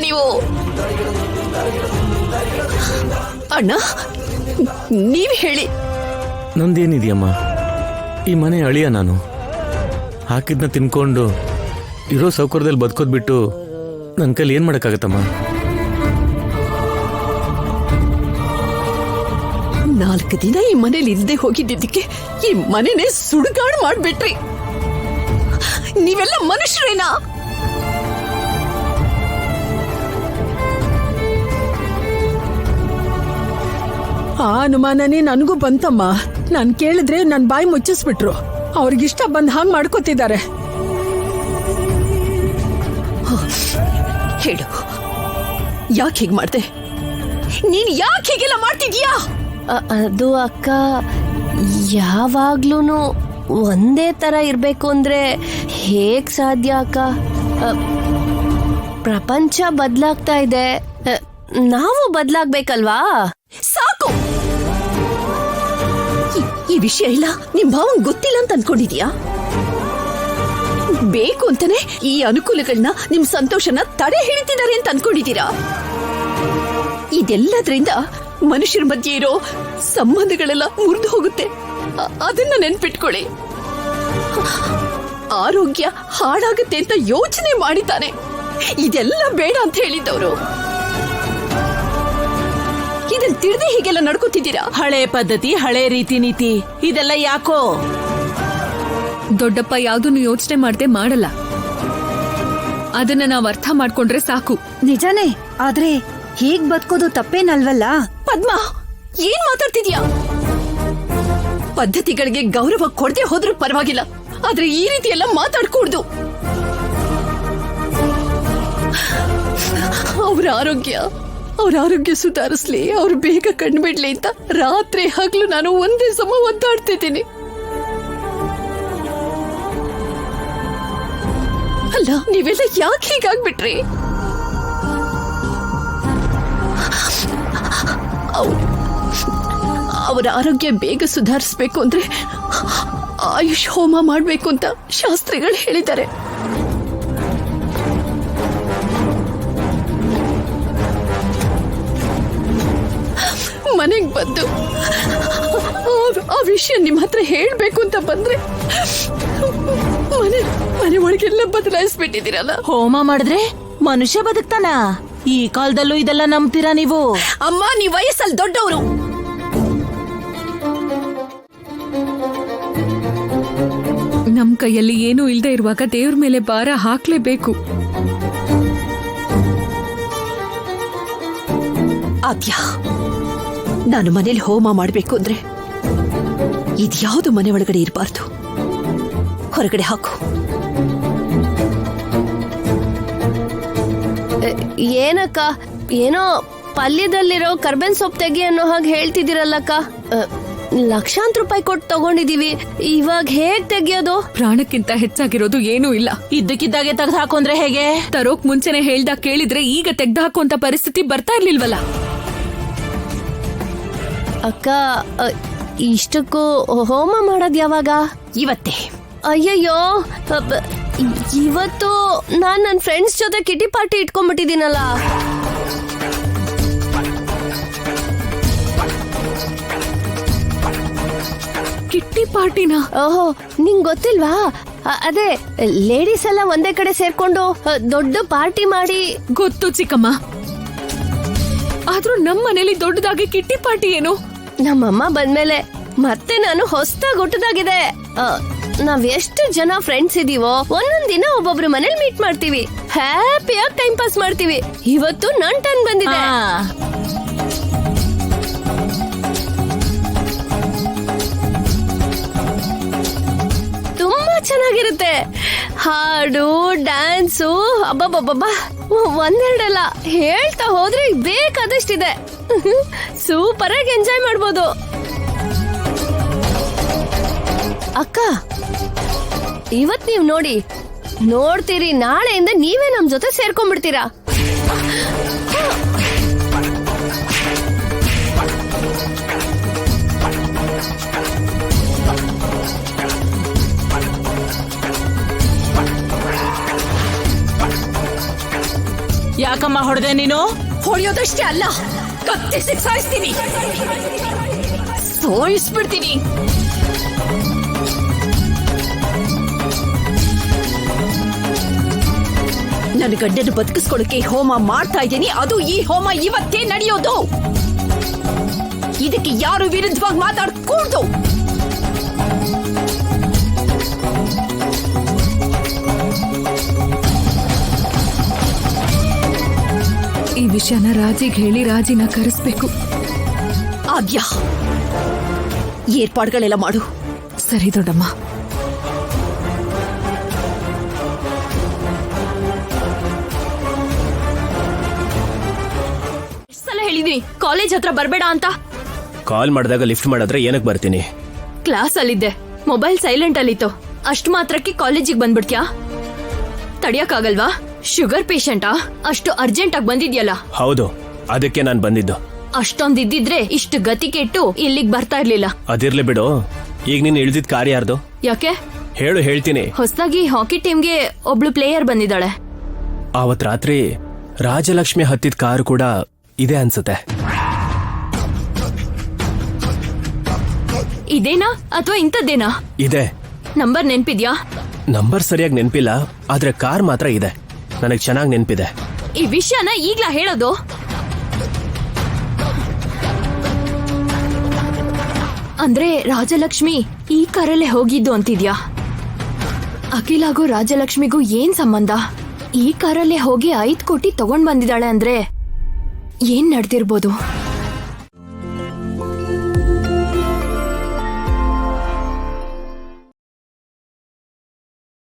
ನೀವು? ಅಣ್ಣ, ನೀವ್ ಹೇಳಿ. ನಂದೇನಿದೆಯಮ್ಮ, ಈ ಮನೆ ಅಳಿಯ ನಾನು. ಹಾಕಿದ್ನ ತಿನ್ಕೊಂಡು ಇರೋ ಸೌಕರ್ಯದಲ್ಲಿ ಬದುಕೋದ್ ಬಿಟ್ಟು ನನ್ನ ಕೈಲಿ ಏನ್ ಮಾಡಕ್ಕಾಗತ್ತಮ್ಮ? 4 ದಿನ ಈ ಮನೇಲಿ ಇಲ್ಲದೆ ಹೋಗಿದ್ದಕ್ಕೆ ಈ ಮನೆನೇ ಸುಡುಗಾಡು ಮಾಡ್ಬಿಟ್ರಿ. ನೀವೆಲ್ಲ ಮನುಷ್ಯರೇನಾ? ಆ ಅನುಮಾನನೇ ನನಗೂ ಬಂತಮ್ಮ. ನಾನ್ ಕೇಳಿದ್ರೆ ನನ್ ಬಾಯಿ ಮುಚ್ಚಿಸ್ಬಿಟ್ರು. ಅವ್ರಿಗಿಷ್ಟ ಬಂದ್ ಹಾಂಗ್ ಮಾಡ್ಕೋತಿದ್ದಾರೆ. ಹೇಳು, ಯಾಕೆ ಹೀಗ್ ಮಾಡ್ದೆ? ನೀನ್ ಯಾಕೆ ಹೀಗೆಲ್ಲ ಮಾಡ್ತಿದ್ಯಾ? ಅದು ಅಕ್ಕ, ಯಾವಾಗ್ಲೂನು ಒಂದೇ ತರ ಇರ್ಬೇಕು ಅಂದ್ರೆ ಹೇಗ್ ಸಾಧ್ಯ ಅಕ್ಕ? ಪ್ರಪಂಚ ಬದಲಾಗ್ತಾ ಇದೆ, ನಾವು ಬದಲಾಗ್ಬೇಕಲ್ವಾ? ಸಾಕು. ಈ ವಿಷಯ ಇಲ್ಲ ನಿಮ್ ಭಾವಂಗ್ ಗೊತ್ತಿಲ್ಲ ಅಂತ ಅನ್ಕೊಂಡಿದ್ಯಾ? ಬೇಕು ಅಂತಾನೆ ಈ ಅನುಕೂಲಗಳನ್ನ, ನಿಮ್ ಸಂತೋಷನ ತಡೆ ಹಿಡಿತಿದ್ದಾರೆ ಅಂತ ಅನ್ಕೊಂಡಿದ್ದೀರಾ? ಇದೆಲ್ಲದ್ರಿಂದ ಮನುಷ್ಯರ ಮಧ್ಯೆ ಇರೋ ಸಂಬಂಧಗಳೆಲ್ಲ ಮುರಿದು ಹೋಗುತ್ತೆ. ಅದನ್ನ ನೆನ್ಪಿಟ್ಕೊಳ್ಳಿ. ಆರೋಗ್ಯ ಹಾಳಾಗುತ್ತೆ ಅಂತ ಯೋಚನೆ ಮಾಡಿದ್ದಾನೆ. ಇದೆಲ್ಲ ಬೇಡ ಅಂತ ಹೇಳಿದ್ದವರು. ಇದನ್ನ ತಿಳಿದೇ ಹೀಗೆಲ್ಲ ನಡ್ಕೋತಿದ್ದೀರಾ? ಹಳೆ ಪದ್ಧತಿ, ಹಳೆ ರೀತಿ ನೀತಿ, ಇದೆಲ್ಲ ಯಾಕೋ? ದೊಡ್ಡಪ್ಪ ಯಾವ್ದನ್ನು ಯೋಚನೆ ಮಾಡದೆ ಮಾಡಲ್ಲ. ಅದನ್ನ ನಾವ್ ಅರ್ಥ ಮಾಡ್ಕೊಂಡ್ರೆ ಸಾಕು. ನಿಜಾನೇ, ಆದ್ರೆ ಹೀಗ್ ಬದುಕೋದು ತಪ್ಪೇನಲ್ವಲ್ಲ? ಪದ್ಮ, ಏನ್ ಮಾತಾಡ್ತಿದ್ಯಾ? ಪದ್ಧತಿಗಳಿಗೆ ಗೌರವ ಕೊಡದೆ ಹೋದ್ರೂ ಪರವಾಗಿಲ್ಲ, ಆದ್ರೆ ಈ ರೀತಿ ಎಲ್ಲ ಮಾತಾಡ್ಕೂಡ್ದು. ಅವ್ರ ಆರೋಗ್ಯ ಸುಧಾರಿಸ್ಲಿ, ಅವ್ರು ಬೇಗ ಕಣ್ಬಿಡ್ಲಿ ಅಂತ ರಾತ್ರಿ ಹಗಲು ನಾನು ಒಂದೇ ಸಮ ಒದ್ದಾಡ್ತಿದ್ದೀನಿ. ಅಲ್ಲ, ನೀವೆಲ್ಲ ಯಾಕೆ ಹೀಗಾಗ್ಬಿಟ್ರಿ? ಅವರ ಆರೋಗ್ಯ ಬೇಗ ಸುಧಾರಿಸ್ಬೇಕು ಅಂದ್ರೆ ಆಯುಷ್ ಹೋಮ ಮಾಡ್ಬೇಕು ಅಂತ ಶಾಸ್ತ್ರಿಗಳು ಹೇಳಿದ್ದಾರೆ. ಮನೆಗ್ ಬಂದು ಆ ವಿಷಯ ನಿಮ್ ಹತ್ರ ಹೇಳ್ಬೇಕು ಅಂತ ಬಂದ್ರೆ ಮನೆ ಒಳಗೆಲ್ಲ ಬದಲಾಯಿಸ್ಬಿಟ್ಟಿದ್ದೀರಲ್ಲ. ಹೋಮ ಮಾಡಿದ್ರೆ ಮನುಷ್ಯ ಬದುಕ್ತಾನ? ಈ ಕಾಲದಲ್ಲೂ ಇದೆಲ್ಲ ನಂಬ್ತೀರಾ ನೀವು? ಅಮ್ಮ, ನೀವ್ ವಯಸ್ಸಲ್ಲಿ ದೊಡ್ಡವರು. ನಮ್ ಕೈಯಲ್ಲಿ ಏನೂ ಇಲ್ದೇ ಇರುವಾಗ ದೇವ್ರ ಮೇಲೆ ಭಾರ ಹಾಕ್ಲೇಬೇಕು. ಆದ್ಯಾ, ನಾನು ಮನೇಲಿ ಹೋಮ ಮಾಡ್ಬೇಕು ಅಂದ್ರೆ ಇದ್ಯಾವುದು ಮನೆ ಒಳಗಡೆ ಇರಬಾರ್ದು, ಹೊರಗಡೆ ಹಾಕು. ಏನಕ್ಕ, ಏನೋ ಪಲ್ಯದಲ್ಲಿರೋ ಕರ್ಬೇನ್ ಸೊಪ್ಪು ತೆಗಿ ಅನ್ನೋ ಹಾಗೆ ಹೇಳ್ತಿದ್ದೀರಲ್ಲಕ್ಕ. ಲಕ್ಷಾಂತರ ರೂಪಾಯಿ ಕೊಟ್ಟು ತಗೊಂಡಿದೀವಿ, ಇವಾಗ ಹೇಗ್ ತೆಗಿಯೋದು? ಪ್ರಾಣಕ್ಕಿಂತ ಹೆಚ್ಚಾಗಿರೋದು ಏನೂ ಇಲ್ಲ. ಇದ್ದಕ್ಕಿದ್ದಾಗೆ ತೆಗ್ದು ಹಾಕೊಂಡ್ರೆ ಹೇಗೆ? ತರೋಕ್ ಮುಂಚೆನೆ ಹೇಳ್ದಾಗ ಕೇಳಿದ್ರೆ ಈಗ ತೆಗ್ದು ಹಾಕುವಂತ ಪರಿಸ್ಥಿತಿ ಬರ್ತಾ ಇರ್ಲಿಲ್ವಲ್ಲ. ಅಕ್ಕ, ಇಷ್ಟಕ್ಕೂ ಹೋಮ ಮಾಡೋದ್ ಯಾವಾಗ? ಇವತ್ತೇ. ಅಯ್ಯಯ್ಯೋ, ಇವತ್ತು ನಾನ್ ನನ್ನ ಫ್ರೆಂಡ್ಸ್ ಜೊತೆ ಕಿಟಿ ಪಾರ್ಟಿ ಇಟ್ಕೊಂಡ್ಬಿಟ್ಟಿದ್ದೀನಲ್ಲ. ಕಿಟ್ಟಿ ಪಾರ್ಟಿನ? ಓಹೋ, ನಿಂಗ್ ಗೊತ್ತಿಲ್ವಾ? ಅದೇ ಲೇಡೀಸ್ ಎಲ್ಲ ಒಂದೇ ಕಡೆ ಸೇರ್ಕೊಂಡು ದೊಡ್ಡ ಪಾರ್ಟಿ ಮಾಡಿ. ಗೊತ್ತು ಚಿಕ್ಕಮ್ಮ, ಆದ್ರೂ ನಮ್ ಮನೇಲಿ ದೊಡ್ಡದಾಗಿ ಕಿಟ್ಟಿ ಪಾರ್ಟಿ ಏನು? ನಮ್ಮಮ್ಮ ಬಂದ್ಮೇಲೆ ಮತ್ತೆ ನಾನು ಹೊಸದಾಗಿ ಹುಟ್ಟದಾಗಿದೆ. ನಾವ್ ಎಷ್ಟು ಜನ ಫ್ರೆಂಡ್ಸ್ ಇದೀವೋ ಒಂದೊಂದ್ ದಿನ ಒಬ್ಬೊಬ್ರು ಮನೇಲಿ ಮೀಟ್ ಮಾಡ್ತೀವಿ, ಹ್ಯಾಪಿಯಾಗಿ ಟೈಮ್ ಪಾಸ್ ಮಾಡ್ತೀವಿ. ಇವತ್ತು ನನ್ ಟರ್ನ್ ಬಂದಿದೆ. ತುಂಬಾ ಚೆನ್ನಾಗಿರುತ್ತೆ. ಹಾಡು, ಡ್ಯಾನ್ಸು, ಅಬ್ಬಬ್ಬಬ್ಬಾ, ಒಂದೆರಡಲ್ಲ, ಹೇಳ್ತಾ ಹೋದ್ರೆ ಬೇಕಾದಷ್ಟಿದೆ. ಸೂಪರ್ ಆಗಿ ಎಂಜಾಯ್ ಮಾಡ್ಬೋದು. ಅಕ್ಕ, ಇವತ್ ನೀವ್ ನೋಡ್ತೀರಿ, ನಾಳೆಯಿಂದ ನೀವೇ ನಮ್ ಜೊತೆ ಸೇರ್ಕೊಂಡ್ಬಿಡ್ತೀರಾ. ಯಾಕಮ್ಮ ಯಾಕಮ್ಮ ಹೊಡೆದೆ ನೀನು? ಹೊಡೆಯೋದಷ್ಟೇ ಅಲ್ಲ, ಕತ್ತಿಸಿ ಸಾಯಿಸ್ತೀನಿ, ಸಾಯಿಸ್ಬಿಡ್ತೀನಿ. ನನ್ನ ಗಂಡನ ಬದುಕಿಸ್ಕೊಳ್ಳಕ್ಕೆ ಹೋಮ ಮಾಡ್ತಾ ಇದ್ದೀನಿ. ಅದು ಈ ಹೋಮ ಇವತ್ತೇ ನಡೆಯೋದು. ಇದಕ್ಕೆ ಯಾರು ವಿರುದ್ಧವಾಗಿ ಮಾತಾಡ್ಕೂಡ್ದು. ಈ ವಿಷಯನ ರಾಜಿಗೆ ಹೇಳಿ ರಾಜಿನ ಕರೆಸ್ಬೇಕು. ಆದ್ಯಾ, ಏರ್ಪಾಡುಗಳೆಲ್ಲ ಮಾಡು. ಸರಿ ದೊಡ್ಡಮ್ಮ. ಸಲ ಹೇಳಿದೀನಿ ಕಾಲೇಜ್ ಹತ್ರ ಬರ್ಬೇಡ ಅಂತ. ಕಾಲ್ ಮಾಡಿದಾಗ ಲಿಫ್ಟ್ ಮಾಡಿದ್ರೆ ಏನಕ್ಕೆ ಬರ್ತೀನಿ? ಕ್ಲಾಸ್ ಅಲ್ಲಿದ್ದೆ, ಮೊಬೈಲ್ ಸೈಲೆಂಟ್ ಅಲ್ಲಿತ್ತು. ಅಷ್ಟು ಮಾತ್ರಕ್ಕೆ ಕಾಲೇಜಿಗೆ ಬಂದ್ಬಿಡ್ತ್ಯಾ? ತಡಿಯಕ್ಕಾಗಲ್ವಾ? ಶುಗರ್ ಪೇಷಂಟಾ? ಅಷ್ಟು ಅರ್ಜೆಂಟ್ ಆಗಿ ಬಂದಿದ್ಯಲ್ಲ. ಹೌದು, ಅದಕ್ಕೆ ನಾನು ಬಂದಿದ್ದು. ಅಷ್ಟೊಂದಿದ್ದಿದ್ರೆ ಇಷ್ಟು ಗತಿ ಕೆಟ್ಟು ಇಲ್ಲಿಗೆ ಬರ್ತಾ ಇರ್ಲಿಲ್ಲ. ಅದಿರ್ಲಿ ಬಿಡು. ಈಗ ನೀನು ಇಳಿದಿದ್ ಕಾರ್ ಯಾರ್ದು? ಯಾಕೆ? ಹೇಳು, ಹೇಳ್ತೀನಿ. ಹೊಸದಾಗಿ ಹಾಕಿ ಟೀಮ್ಗೆ ಒಬ್ಳು ಪ್ಲೇಯರ್ ಬಂದಿದ್ದಾಳೆ. ಆವತ್ ರಾತ್ರಿ ರಾಜಲಕ್ಷ್ಮಿ ಹತ್ತಿದ ಕಾರು ಕೂಡ ಇದೆ ಅನ್ಸುತ್ತೆ. ಇದೇನಾ ಅಥವಾ ಇಂಥದ್ದೇನಾ? ಇದೆ. ನಂಬರ್ ನೆನ್ಪಿದ್ಯಾ? ನಂಬರ್ ಸರಿಯಾಗಿ ನೆನ್ಪಿಲ್ಲ, ಆದ್ರೆ ಕಾರ್ ಮಾತ್ರ ಇದೆ. ನನಗೆ ಚೆನ್ನಾಗಿ ನೆನ್ಪಿದೆ. ಈ ವಿಷಯನ ಈಗ್ಲಾ ಹೇಳೋದು? ಅಂದ್ರೆ ರಾಜಲಕ್ಷ್ಮಿ ಈ ಕಾರಲ್ಲೇ ಹೋಗಿದ್ದು ಅಂತಿದ್ಯಾ? ಅಖಿಲಾಗೂ ರಾಜಲಕ್ಷ್ಮಿಗೂ ಏನ್ ಸಂಬಂಧ? ಈ ಕಾರಲ್ಲೇ ಹೋಗಿ 5 ಕೋಟಿ ತಗೊಂಡ್ ಬಂದಿದ್ದಾಳೆ ಅಂದ್ರೆ ಏನ್ ನಡೆದಿರ್ಬೋದು?